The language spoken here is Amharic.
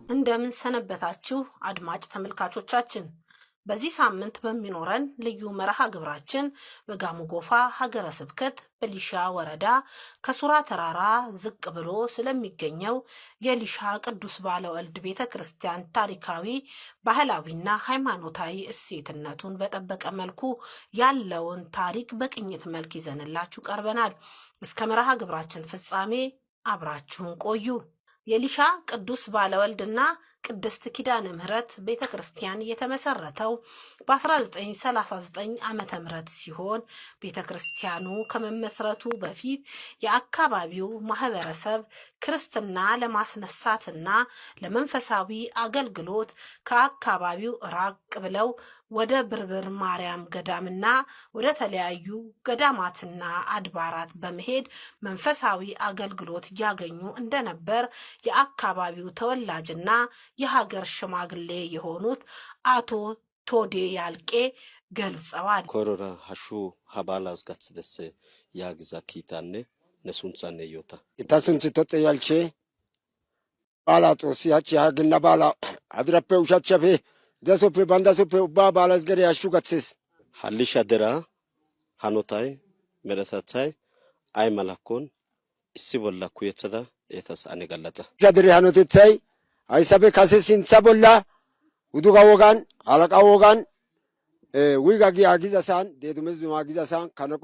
እንደምን ሰነበታችሁ አድማጭ ተመልካቾቻችን። በዚህ ሳምንት በሚኖረን ልዩ መርሃ ግብራችን በጋሞ ጎፋ ሀገረ ስብከት በሊሻ ወረዳ ከሱራ ተራራ ዝቅ ብሎ ስለሚገኘው የሊሻ ቅዱስ ባለወልድ ቤተ ክርስቲያን ታሪካዊ፣ ባህላዊና ሃይማኖታዊ እሴትነቱን በጠበቀ መልኩ ያለውን ታሪክ በቅኝት መልክ ይዘንላችሁ ቀርበናል። እስከ መርሃ ግብራችን ፍጻሜ አብራችሁን ቆዩ። የሊሻ ቅዱስ ባለወልድና ቅድስት ኪዳነ ምህረት ቤተክርስቲያን የተመሰረተው በ1939 ዓመተ ምህረት ሲሆን ቤተክርስቲያኑ ከመመስረቱ በፊት የአካባቢው ማህበረሰብ ክርስትና ለማስነሳትና ለመንፈሳዊ አገልግሎት ከአካባቢው ራቅ ብለው ወደ ብርብር ማርያም ገዳምና ወደ ተለያዩ ገዳማትና አድባራት በመሄድ መንፈሳዊ አገልግሎት ያገኙ እንደነበር የአካባቢው ተወላጅና የሀገር ሽማግሌ የሆኑት አቶ ቶዴ ያልቄ ገልጸዋል። ኮሮራ ሀሹ ሀባላስ ጋትስደስ ያግዛ ኪታነ ነሱንጻነ ይዮታ ኢታስንት ተጠያልቼ ባላጦስ ያቺ ሀግና ባላ አድረፔ ውሻቸፌ ደሶፔ ባንዳሶፔ ባ ባላስገሪ ያሹ ጋትስስ ሀሊሻ ደራ ሃኖታይ መረታታይ አይ መላኮን እሲ ቦላኩ የጸዳ ኤታስ አነጋለጠ ጃድሪ ሃኖቴታይ አይሳቤ ካሴሲን ሳቦላ ውዱጋ ወጋን አለቃ ወጋን ዊጋጊ አጊዛሳን ዴዱመዝ ማጊዛሳን ካነቁ